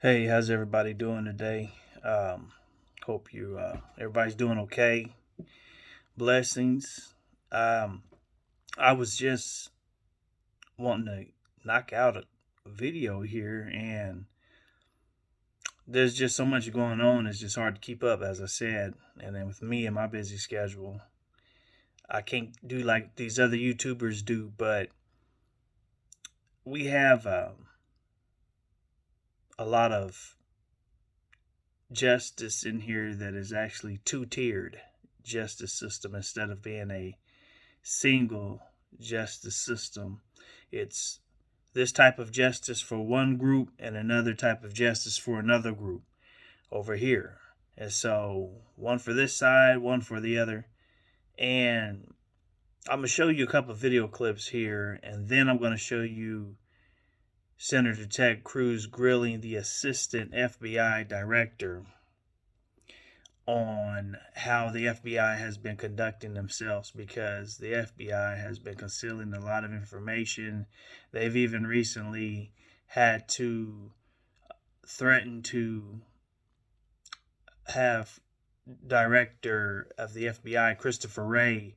Hey, how's everybody doing today? Hope everybody's doing okay. Blessings. Um, I was just wanting to knock out a video here, and there's just so much going on. It's just hard to keep up, as I said. And then with me and my busy schedule, I can't do like these other YouTubers do. But we have a lot of justice in here that is actually two-tiered justice system instead of being a single justice system. It's this type of justice for one group and another type of justice for another group over here. And so one for this side, one for the other. And I'm going to show you a couple of video clips here, and then I'm going to show you Senator Ted Cruz grilling the assistant FBI director on how the FBI has been conducting themselves, because the FBI has been concealing a lot of information. They've even recently had to threaten to have director of the FBI, Christopher Wray,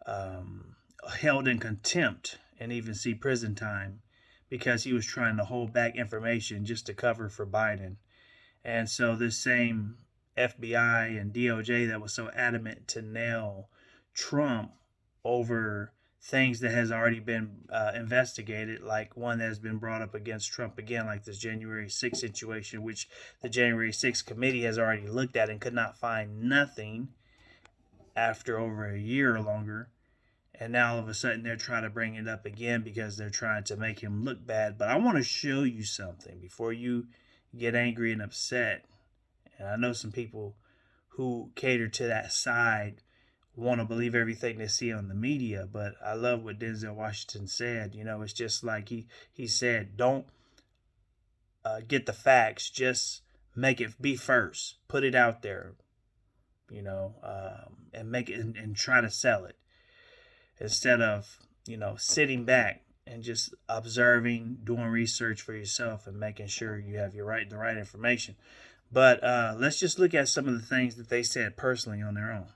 held in contempt and even see prison time because he was trying to hold back information just to cover for Biden. And so this same FBI and DOJ that was so adamant to nail Trump over things that has already been investigated, like one that has been brought up against Trump again, like this January 6th situation, which the January 6th committee has already looked at and could not find nothing after over a year or longer. And now all of a sudden they're trying to bring it up again because they're trying to make him look bad. But I want to show you something before you get angry and upset. And I know some people who cater to that side want to believe everything they see on the media, but I love what Denzel Washington said. You know, it's just like he said, don't get the facts, just make it be first, put it out there, and make it and try to sell it instead of sitting back and just observing, doing research for yourself, and making sure you have the right information. But let's just look at some of the things that they said personally on their own.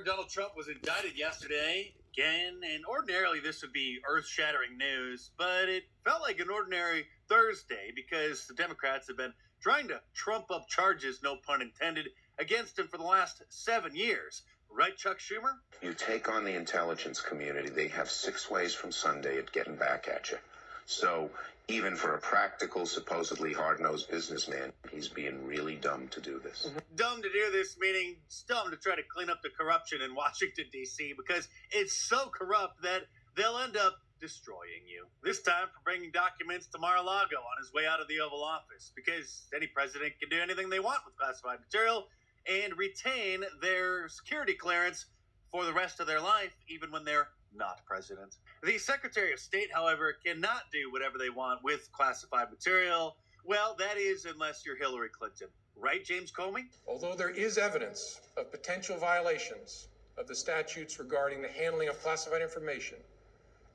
Donald Trump was indicted yesterday again, and ordinarily this would be earth-shattering news, but it felt like an ordinary Thursday because the Democrats have been trying to trump up charges, no pun intended, against him for the last 7 years. Right, Chuck Schumer? You take on the intelligence community, they have 6 ways from Sunday at getting back at you. So even for a practical, supposedly hard-nosed businessman, he's being really dumb to do this. Dumb to do this, meaning dumb to try to clean up the corruption in Washington, D.C., because it's so corrupt that they'll end up destroying you. This time for bringing documents to Mar-a-Lago on his way out of the Oval Office, because any president can do anything they want with classified material and retain their security clearance for the rest of their life, even when they're not president. The Secretary of State, however, cannot do whatever they want with classified material. Well, that is unless you're Hillary Clinton. Right, James Comey? Although there is evidence of potential violations of the statutes regarding the handling of classified information,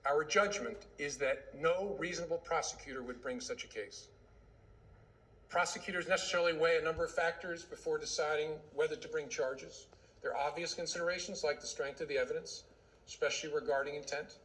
our judgment is that no reasonable prosecutor would bring such a case. Prosecutors necessarily weigh a number of factors before deciding whether to bring charges. There are obvious considerations like the strength of the evidence, especially regarding intent.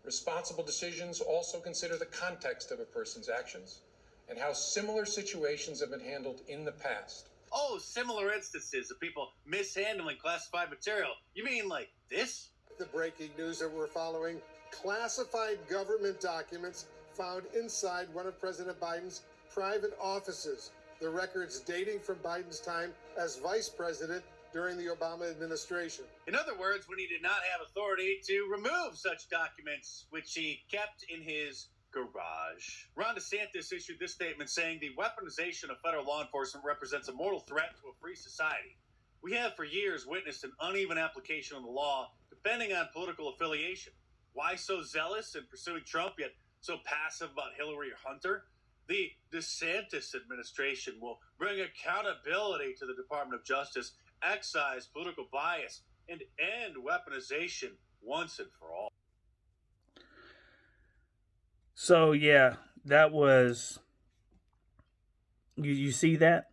Responsible decisions also consider the context of a person's actions and how similar situations have been handled in the past. Oh, similar instances of people mishandling classified material. You mean like this? The breaking news that we're following: classified government documents found inside one of President Biden's private offices. The records dating from Biden's time as vice president during the Obama administration. In other words, when he did not have authority to remove such documents, which he kept in his garage. Ron DeSantis issued this statement saying the weaponization of federal law enforcement represents a mortal threat to a free society. We have for years witnessed an uneven application of the law depending on political affiliation. Why so zealous in pursuing Trump, yet so passive about Hillary or Hunter? The DeSantis administration will bring accountability to the Department of Justice, excise political bias, and end weaponization once and for all. So yeah, that was You see that?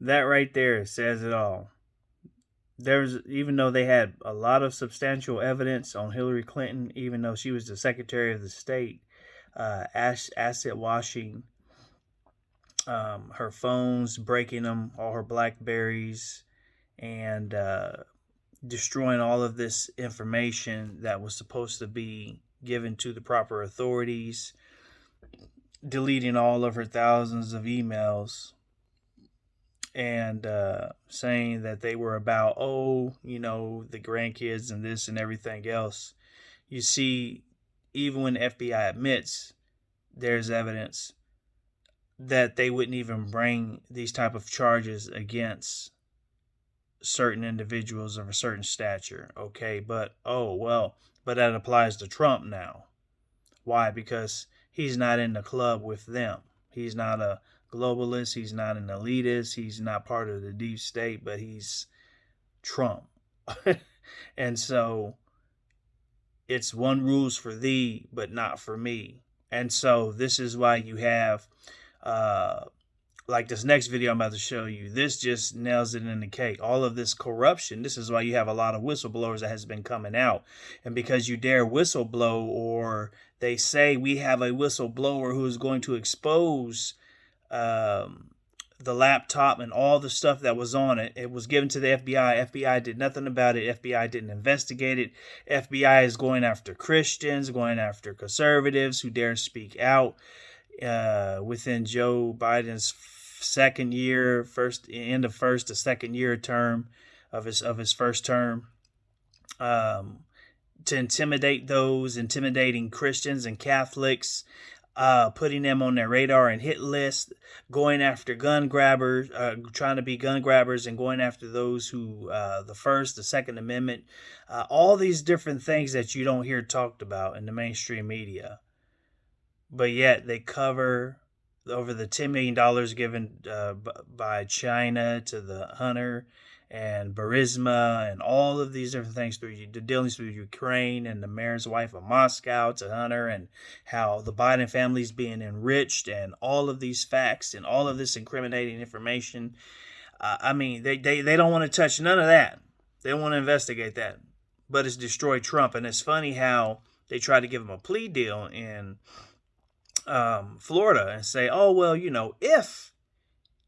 That right there says it all. Even though they had a lot of substantial evidence on Hillary Clinton, even though she was the Secretary of the State, asset washing, her phones, breaking them, all her Blackberries, and destroying all of this information that was supposed to be given to the proper authorities, deleting all of her thousands of emails, and saying that they were about, the grandkids and this and everything else. You see, even when the FBI admits there's evidence, that they wouldn't even bring these type of charges against certain individuals of a certain stature. Okay, but that applies to Trump now. Why? Because he's not in the club with them. He's not a globalist. He's not an elitist. He's not part of the deep state, but he's Trump. And so it's one rules for thee, but not for me. And so this is why you have, like this next video I'm about to show you, this just nails it in the cake. All of this corruption, this is why you have a lot of whistleblowers that has been coming out. And because you dare whistleblow, or they say we have a whistleblower who is going to expose the laptop and all the stuff that was on it. It was given to the FBI. FBI did nothing about it. FBI didn't investigate it. FBI is going after Christians, going after conservatives who dare speak out. Within Joe Biden's second year, end of first to second year term of his first term, to intimidate those intimidating Christians and Catholics, putting them on their radar and hit list, going after gun grabbers, trying to be gun grabbers, and going after those who, the First, the Second Amendment, all these different things that you don't hear talked about in the mainstream media. But yet they cover over the $10 million given by China to the Hunter and Burisma and all of these different things through the dealings through Ukraine and the mayor's wife of Moscow to Hunter, and how the Biden family is being enriched, and all of these facts and all of this incriminating information. They don't want to touch none of that. They don't want to investigate that. But it's destroyed Trump. And it's funny how they try to give him a plea deal in Florida and say, if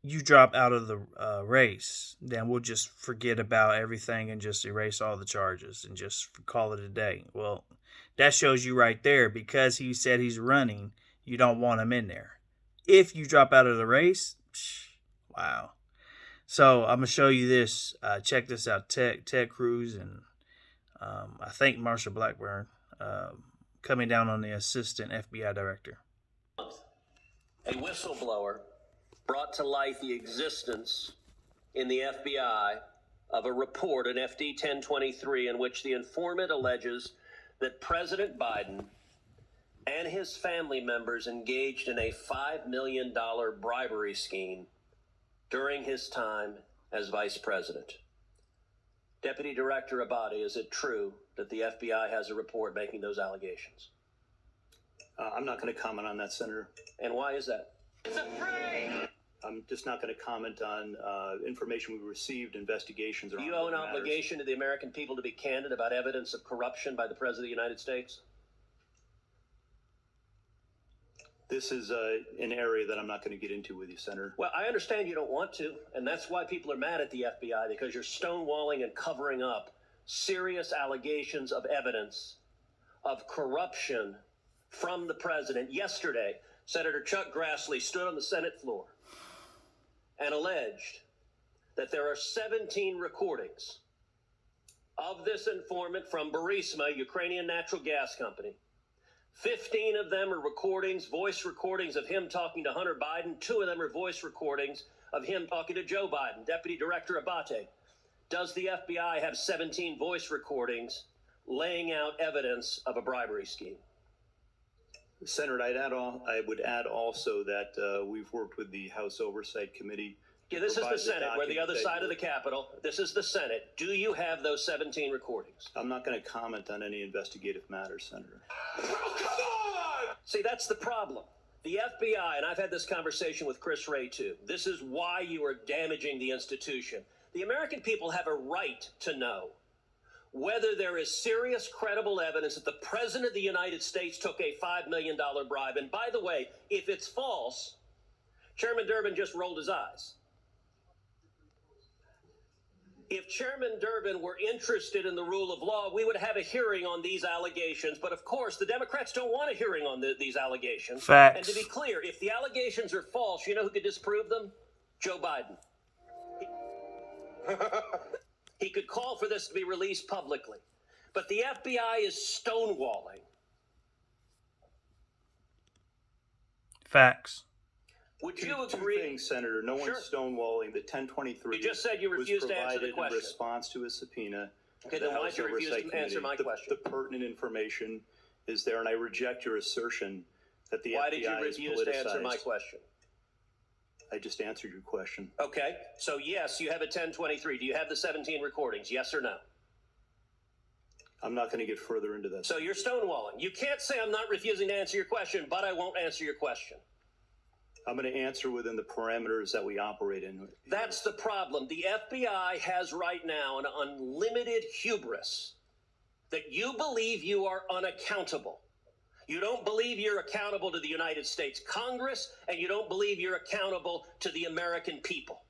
you drop out of the race, then we'll just forget about everything and just erase all the charges and just call it a day. Well, that shows you right there, because he said he's running, you don't want him in there. If you drop out of the race, wow. So I'm going to show you this. Check this out. Ted Cruz and I think Marsha Blackburn coming down on the assistant FBI director. A whistleblower brought to light the existence in the FBI of a report, an FD 1023, in which the informant alleges that President Biden and his family members engaged in a $5 million bribery scheme during his time as vice president. Deputy Director Abadi, is it true that the FBI has a report making those allegations? I'm not going to comment on that, Senator. And why is that? It's a frame! I'm just not going to comment on information we received, investigations. Do you owe an obligation to the American people to be candid about evidence of corruption by the President of the United States? This is an area that I'm not going to get into with you, Senator. Well, I understand you don't want to, and that's why people are mad at the FBI, because you're stonewalling and covering up serious allegations of evidence of corruption from the president. Yesterday, Senator Chuck Grassley stood on the Senate floor and alleged that there are 17 recordings of this informant from Burisma, Ukrainian natural gas company. 15 of them are recordings, voice recordings of him talking to Hunter Biden. 2 of them are voice recordings of him talking to Joe Biden. Deputy Director Abate, does the FBI have 17 voice recordings laying out evidence of a bribery scheme? Senator, I would add also that we've worked with the House Oversight Committee. Yeah, this is the Senate. We're the other side of the Capitol. This is the Senate. Do you have those 17 recordings? I'm not going to comment on any investigative matters, Senator. See, that's the problem. The FBI, and I've had this conversation with Chris Wray too, this is why you are damaging the institution. The American people have a right to know whether there is serious, credible evidence that the President of the United States took a $5 million bribe. And by the way, if it's false, Chairman Durbin just rolled his eyes. If Chairman Durbin were interested in the rule of law, we would have a hearing on these allegations. But of course, the Democrats don't want a hearing on these allegations. Facts. And to be clear, if the allegations are false, you know who could disprove them? Joe Biden. He could call for this to be released publicly. But the FBI is stonewalling. Facts. Would you Two agree? things, Senator. No Sure. one's stonewalling. The 1023 You just said you refused was to answer the provided question. in response to a subpoena. Okay, to then the why'd House you refuse Oversight to answer Committee. my question? The pertinent information is there, and I reject your assertion that the Why FBI did you is refuse to answer my politicized. question? I just answered your question. Okay, so yes, you have a 1023. Do you have the 17 recordings? Yes or no? I'm not going to get further into that. So you're stonewalling. You can't say I'm not refusing to answer your question, but I won't answer your question. I'm going to answer within the parameters that we operate in. That's the problem. The FBI has right now an unlimited hubris that you believe you are unaccountable. You don't believe you're accountable to the United States Congress, and you don't believe you're accountable to the American people.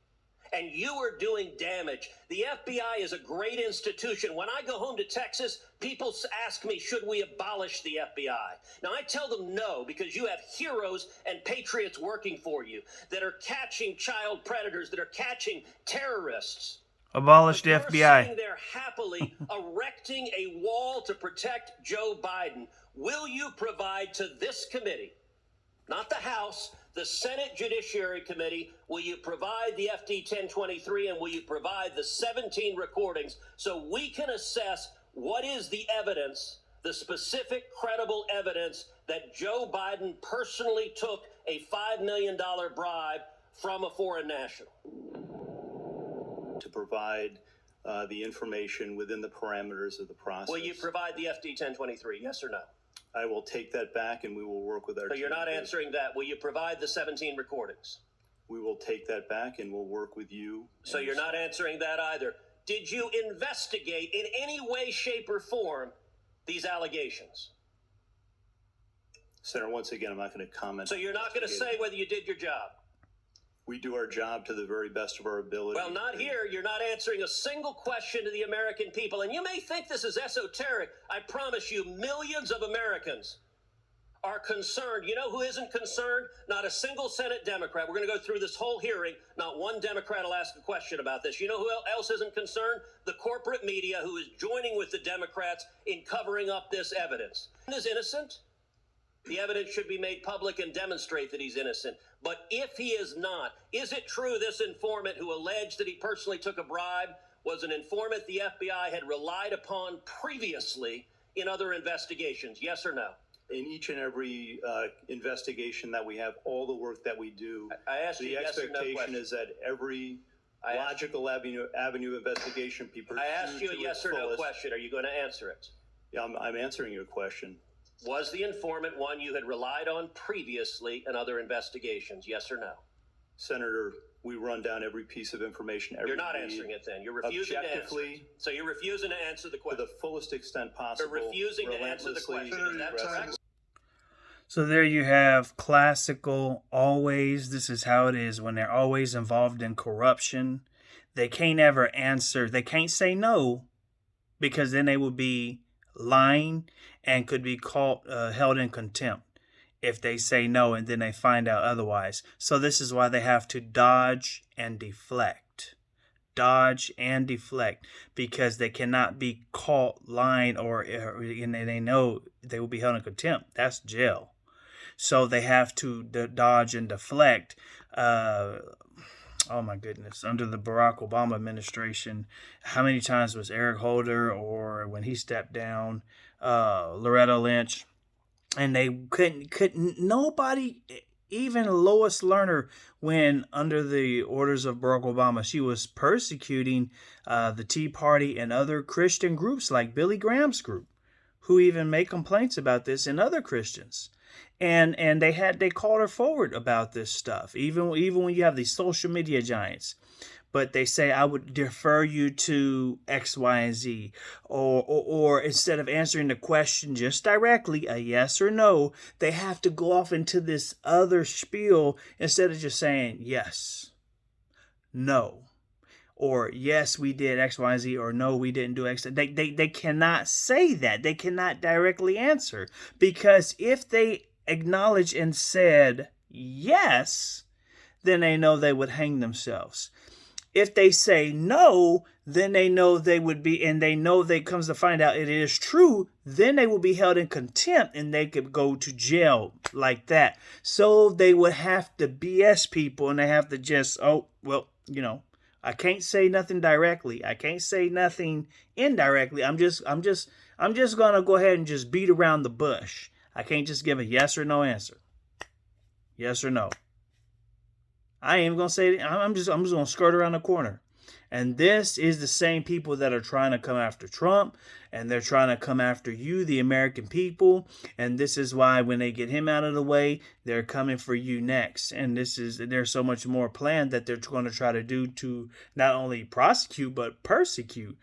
And you are doing damage. The FBI is a great institution. When I go home to Texas, people ask me, should we abolish the FBI? Now, I tell them no, because you have heroes and patriots working for you that are catching child predators, that are catching terrorists. Abolish the You're FBI. sitting there happily erecting a wall to protect Joe Biden. Will you provide to this committee, not the House, the Senate Judiciary Committee, will you provide the FD 1023 and will you provide the 17 recordings so we can assess what is the evidence, the specific credible evidence that Joe Biden personally took a $5 million bribe from a foreign national? To provide the information within the parameters of the process. Will you provide the FD 1023, yes or no? I will take that back and we will work with our So you're team. not answering that. Will you provide the 17 recordings? We will take that back and we'll work with you. So you're not answering that either. Did you investigate in any way, shape, or form these allegations? Senator, once again, I'm not going to comment. So you're not going to say whether you did your job? We do our job to the very best of our ability. Well, not here. You're not answering a single question to the American people. And you may think this is esoteric. I promise you, millions of Americans are concerned. You know who isn't concerned? Not a single Senate Democrat. We're going to go through this whole hearing. Not one Democrat will ask a question about this. You know who else isn't concerned? The corporate media, who is joining with the Democrats in covering up this evidence. Is innocent. The evidence should be made public and demonstrate that he's innocent. But if he is not, is it true this informant who alleged that he personally took a bribe was an informant the FBI had relied upon previously in other investigations? Yes or no? In each and every investigation that we have, all the work that we do, I asked you the a yes or no expectation question. is that every logical avenue of investigation be pursued. I asked you a yes or no question. Are you going to answer it? Yeah, I'm answering your question. Was the informant one you had relied on previously in other investigations? Yes or no? Senator, we run down every piece of information. You're not answering it then. You're refusing to answer it. So you're refusing to answer the To question. the fullest extent possible. You're refusing to answer the question. Is that correct? So there you have classical always. This is how it is when they're always involved in corruption. They can't ever answer. They can't say no because then they would be lying and could be held in contempt if they say no and then they find out otherwise. So this is why they have to dodge and deflect. Dodge and deflect because they cannot be caught lying or and they know they will be held in contempt. That's jail. So they have to dodge and deflect. Oh my goodness. Under the Barack Obama administration, how many times was Eric Holder or when he stepped down, Loretta Lynch, and they couldn't nobody, even Lois Lerner, when under the orders of Barack Obama, she was persecuting the Tea Party and other Christian groups like Billy Graham's group, who even made complaints about this and other Christians. and they called her forward about this stuff. Even when you have these social media giants, but they say, I would defer you to X, Y, and Z. Or instead of answering the question just directly, a yes or no, they have to go off into this other spiel instead of just saying yes, no, or yes, we did X, Y, and Z, or no, we didn't do X. They cannot say that. They cannot directly answer, because if they acknowledged and said yes, then they know they would hang themselves. If they say no, then they know they would be, and they know they comes to find out it is true, then they will be held in contempt and they could go to jail like that. So they would have to BS people, and they have to just, oh, well, I can't say nothing directly. I can't say nothing indirectly. I'm just gonna go ahead and just beat around the bush. I can't just give a yes or no answer. Yes or no. I ain't even gonna say it. I'm just gonna skirt around the corner. And this is the same people that are trying to come after Trump, and they're trying to come after you, the American people. And this is why when they get him out of the way, they're coming for you next. And there's so much more planned that they're going to try to do to not only prosecute but persecute,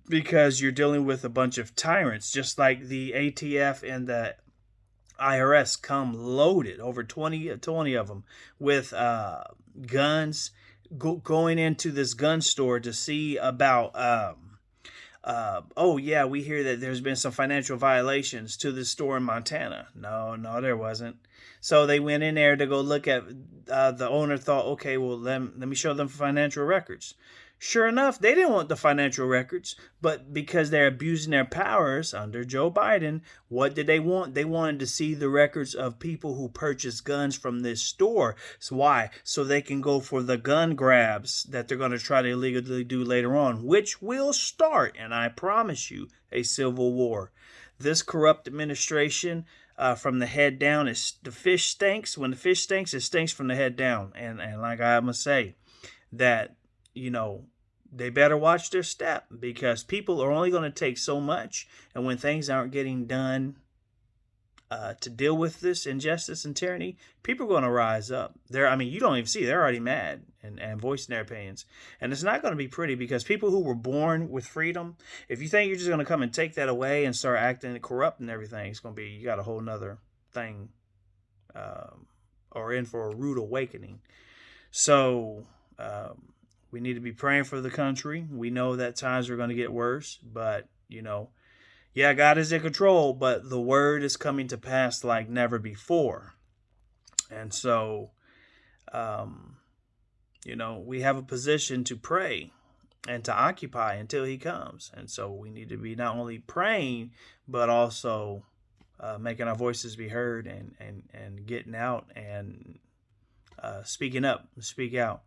because you're dealing with a bunch of tyrants, just like the ATF and the IRS come loaded, over 20 of them, with guns, going into this gun store to see about, oh yeah, we hear that there's been some financial violations to this store in Montana. No, there wasn't. So they went in there to go look at, the owner thought, okay, well, let me show them financial records. Sure enough, they didn't want the financial records, but because they're abusing their powers under Joe Biden, what did they want? They wanted to see the records of people who purchased guns from this store. So why? So they can go for the gun grabs that they're going to try to illegally do later on, which will start, and I promise you, a civil war. This corrupt administration, from the head down, the fish stinks. When the fish stinks, it stinks from the head down. And like I must say, that they better watch their step, because people are only going to take so much, and when things aren't getting done to deal with this injustice and tyranny, people are going to rise up. You don't even see, they're already mad and voicing their opinions, and it's not going to be pretty, because people who were born with freedom, if you think you're just going to come and take that away and start acting corrupt and everything, it's going to be, you got a whole nother thing, or in for a rude awakening. So we need to be praying for the country. We know that times are going to get worse, but, yeah, God is in control, but the word is coming to pass like never before. And so, we have a position to pray and to occupy until he comes. And so we need to be not only praying, but also making our voices be heard, and getting out and speaking up, speak out.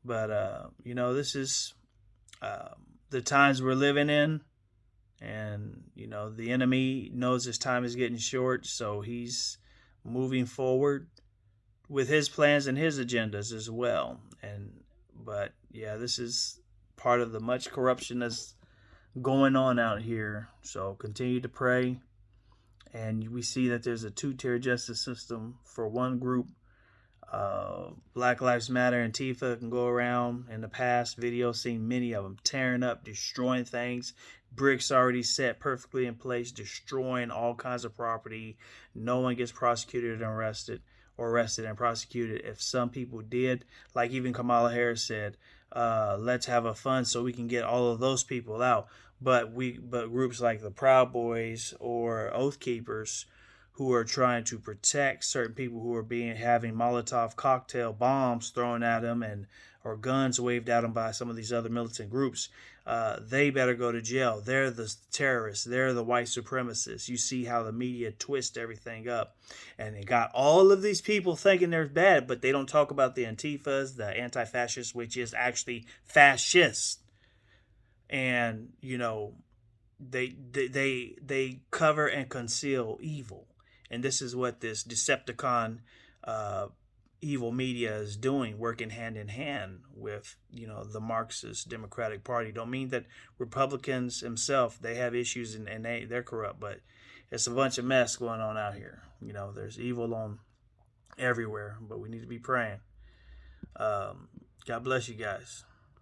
But, this is the times we're living in, and, the enemy knows his time is getting short, so he's moving forward with his plans and his agendas as well. But yeah, this is part of the much corruption that's going on out here. So continue to pray. And we see that there's a two-tier justice system. For one group, Black Lives Matter and Antifa can go around in the past videos, seen many of them tearing up, destroying things, bricks already set perfectly in place, destroying all kinds of property. No one gets prosecuted and arrested and prosecuted. If some people did, like even Kamala Harris said, let's have a fund so we can get all of those people out. But groups like the Proud Boys or Oath Keepers, who are trying to protect certain people who are having Molotov cocktail bombs thrown at them, or guns waved at them by some of these other militant groups, they better go to jail. They're the terrorists. They're the white supremacists. You see how the media twist everything up. And they got all of these people thinking they're bad, but they don't talk about the Antifas, the anti-fascists, which is actually fascist. And, they cover and conceal evil. And this is what this Decepticon evil media is doing, working hand in hand with, the Marxist Democratic Party. Don't mean that Republicans themselves, they have issues and they're corrupt, but it's a bunch of mess going on out here. You know, there's evil on everywhere, but we need to be praying. God bless you guys.